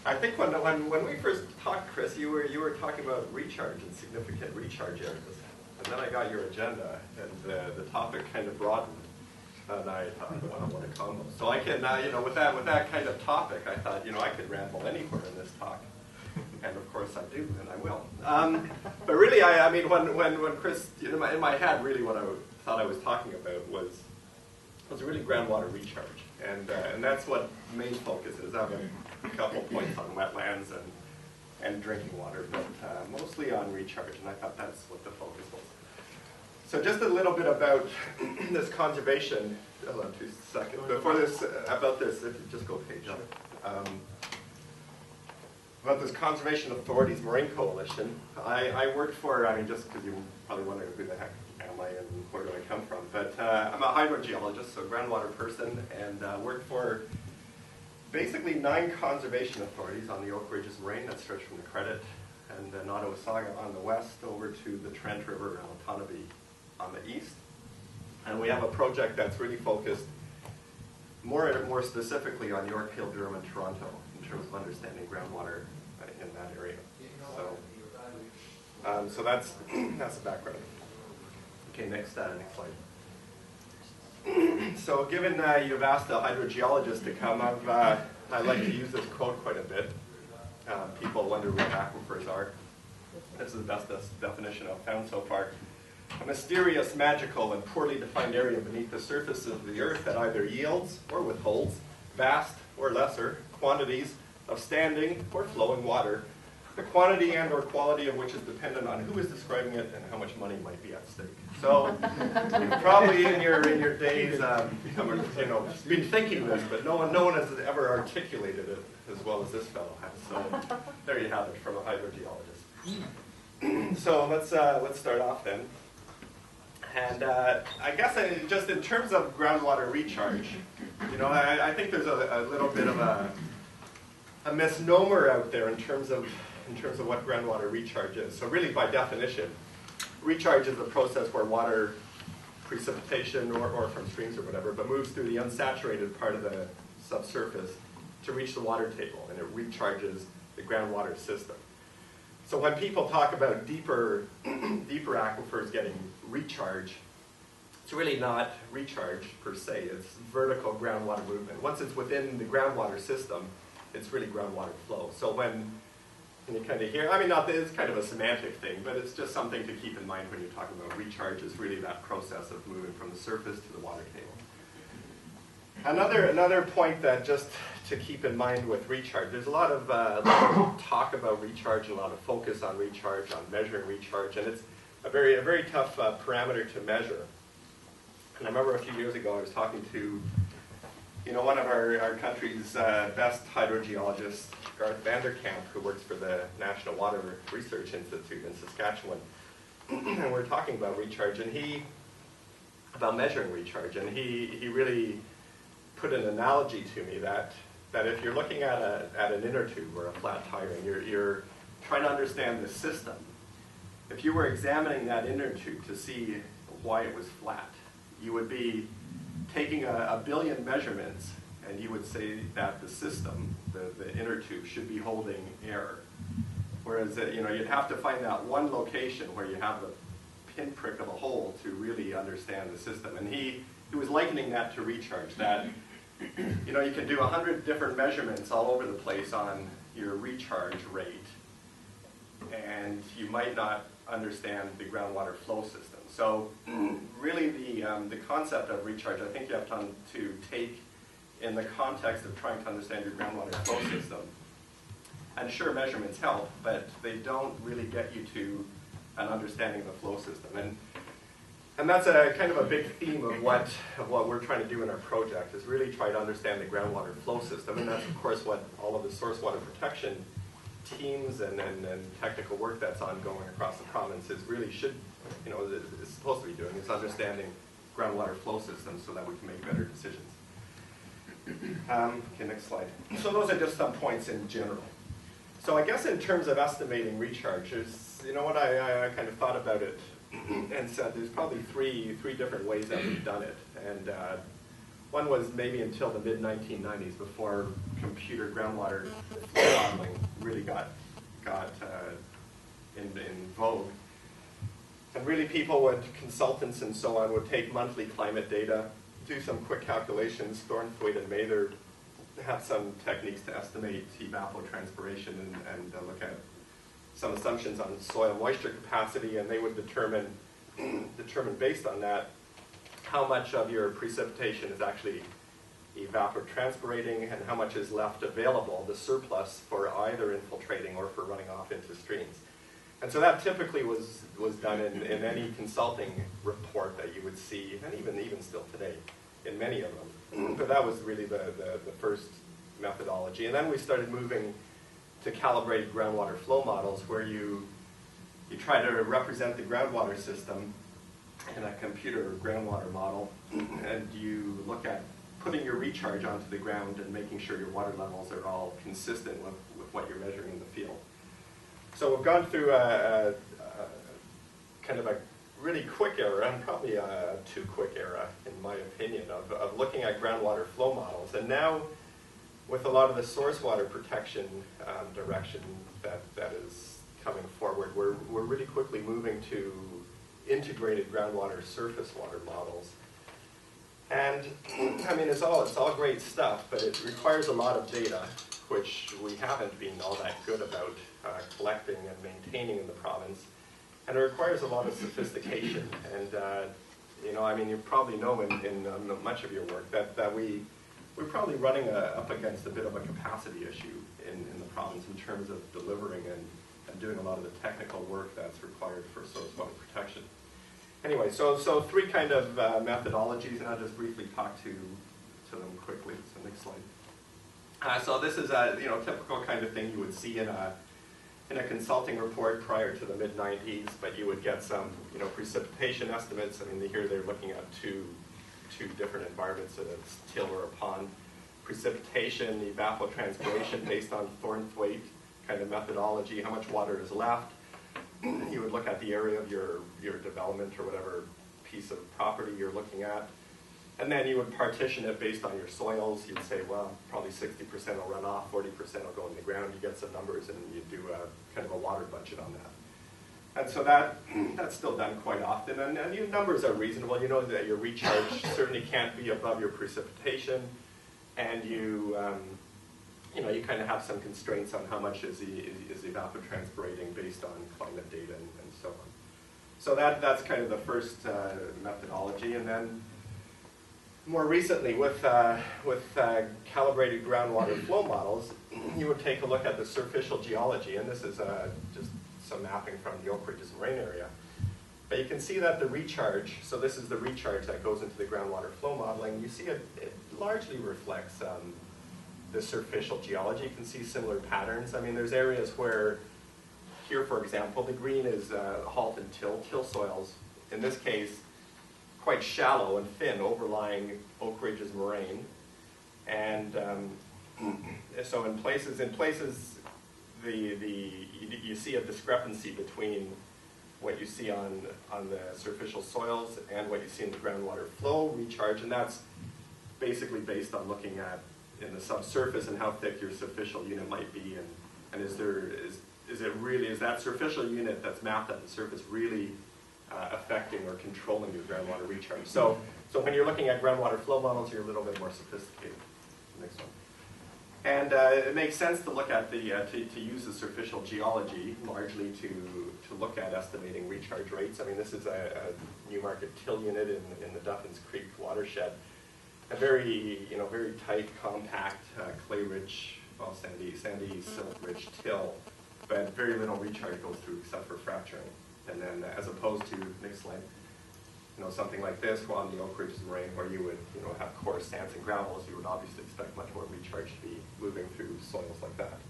I think when we first talked, Chris, you were talking about recharge and significant recharge areas, and then I got your agenda, and the topic kind of broadened, and I thought, wow, what a combo! So I can, with that kind of topic, I thought, I could ramble anywhere in this talk, and of course I do, and I will. But really, I mean, when Chris, in my head, really, what I thought I was talking about was really groundwater recharge, and that's what the main focus is. I have a couple points on wetlands and drinking water, but mostly on recharge, and I thought that's what the focus was. So just a little bit about this conservation. Hold on 2 seconds. Before this, about this, if you just go page up. About this Conservation Authorities Marine Coalition. I worked for, just because you're probably wondering who the heck am I and where do I come from, but I'm a hydrogeologist, so groundwater person, and worked for basically 9 conservation authorities on the Oak Ridges Moraine that stretch from the Credit and Nottawasaga on the west over to the Trent River and Otonabee on the east. And we have a project that's really focused more specifically on York, Hill, Durham, and Toronto in terms of understanding groundwater in that area. So that's the background. Okay, next slide. So given you've asked a hydrogeologist to come, I like to use this quote quite a bit. People wonder what aquifers are. This is the best definition I've found so far. A mysterious, magical, and poorly defined area beneath the surface of the earth that either yields or withholds vast or lesser quantities of standing or flowing water, the quantity and or quality of which is dependent on who is describing it and how much money might be at stake. So probably in your days, been thinking this, but no one has ever articulated it as well as this fellow has. So there you have it from a hydrogeologist. So let's start off then. And I guess just in terms of groundwater recharge, I think there's a little bit of a misnomer out there in terms of what groundwater recharge is. So really, by definition, recharge is a process where water, precipitation or from streams or whatever, but moves through the unsaturated part of the subsurface to reach the water table, and it recharges the groundwater system. So when people talk about deeper aquifers getting recharge, it's really not recharge per se, it's vertical groundwater movement. Once it's within the groundwater system, it's really groundwater flow. So when you kind of hear, it's kind of a semantic thing, but it's just something to keep in mind when you're talking about recharge is really that process of moving from the surface to the water table. Another point that just to keep in mind with recharge, there's a lot of talk about recharge and a lot of focus on recharge, on measuring recharge, and it's a very tough parameter to measure. And I remember a few years ago I was talking to one of our country's best hydrogeologists, Garth Vanderkamp, who works for the National Water Research Institute in Saskatchewan. And we're talking about recharge, and about measuring recharge, and he really put an analogy to me that if you're looking at an inner tube or a flat tire and you're trying to understand the system, if you were examining that inner tube to see why it was flat, you would be taking a billion measurements, and you would say that the system, the inner tube, should be holding air. Whereas you'd have to find that one location where you have the pinprick of a hole to really understand the system. And he was likening that to recharge, that you can do 100 different measurements all over the place on your recharge rate, and you might not understand the groundwater flow system. So really the concept of recharge, I think you have to take in the context of trying to understand your groundwater flow system. And sure, measurements help, but they don't really get you to an understanding of the flow system. And that's a kind of a big theme of what we're trying to do in our project, is really try to understand the groundwater flow system. And that's, of course, what all of the source water protection teams and technical work that's ongoing across the province is supposed to be doing, is understanding groundwater flow systems so that we can make better decisions. Okay, next slide. So those are just some points in general. So I guess in terms of estimating recharge, I kind of thought about it and said there's probably three different ways that we've done it. And One was maybe until the mid-1990s, before computer groundwater flow modeling really got in vogue. And really consultants and so on, would take monthly climate data, do some quick calculations. Thornthwaite and Mather have some techniques to estimate evapotranspiration and look at some assumptions on soil moisture capacity, and they would determine based on that how much of your precipitation is actually evapotranspirating and how much is left available, the surplus, for either infiltrating or for running off into streams. And so that typically was done in any consulting report that you would see, and even still today, in many of them. But that was really the first methodology. And then we started moving to calibrated groundwater flow models, where you try to represent the groundwater system in a computer groundwater model, and you look at putting your recharge onto the ground and making sure your water levels are all consistent with what you're measuring in the field. So we've gone through a kind of a really quick era, and probably a too quick era, in my opinion, of looking at groundwater flow models. And now, with a lot of the source water protection direction that is coming forward, we're really quickly moving to integrated groundwater surface water models. And I mean, it's all great stuff, but it requires a lot of data, which we haven't been all that good about collecting and maintaining in the province. And it requires a lot of sophistication. And you know, I mean, you probably know in much of your work that we're probably running up against a bit of a capacity issue in the province in terms of delivering and doing a lot of the technical work that's required for source water protection. Anyway, so three kind of methodologies, and I'll just briefly talk to them quickly. So next slide. So this is a typical kind of thing you would see in a consulting report prior to the mid-90s, but you would get some precipitation estimates. I mean, here they're looking at two different environments, so it's till or a pond. Precipitation, evapotranspiration based on Thornthwaite kind of methodology, how much water is left. You would look at the area of your development or whatever piece of property you're looking at. And then you would partition it based on your soils. You'd say, well, probably 60% will run off, 40% will go in the ground. You get some numbers and you do a kind of a water budget on that. And so that's still done quite often. And your numbers are reasonable. You know that your recharge certainly can't be above your precipitation. And you kind of have some constraints on how much is evapotranspirating based on climate data and so on. So that's kind of the first methodology. And then more recently, with calibrated groundwater flow models, you would take a look at the surficial geology, and this is just some mapping from the Oak Ridges Moraine area. But you can see that the recharge, so this is the recharge that goes into the groundwater flow modeling. You see it largely reflects the superficial geology. You can see similar patterns. I mean, there's areas where, here for example, the green is halt and till soils. In this case, quite shallow and thin, overlying Oak Ridges moraine. And so in places you see a discrepancy between what you see on the superficial soils and what you see in the groundwater flow recharge, and that's basically based on looking at in the subsurface and how thick your superficial unit might be, and is that superficial unit that's mapped at the surface really affecting or controlling your groundwater recharge. So when you're looking at groundwater flow models, you're a little bit more sophisticated. Next one. And it makes sense to look at to use the superficial geology largely to look at estimating recharge rates. I mean, this is a Newmarket till unit in the Duffins Creek watershed. A very tight, compact, clay-rich, well, sandy silt-rich till, but very little recharge goes through except for fracturing. And then, as opposed to next slide, something like this, well, on the Oak Ridges moraine, where you would have coarse sands and gravels, you would obviously expect much more recharge to be moving through soils like that.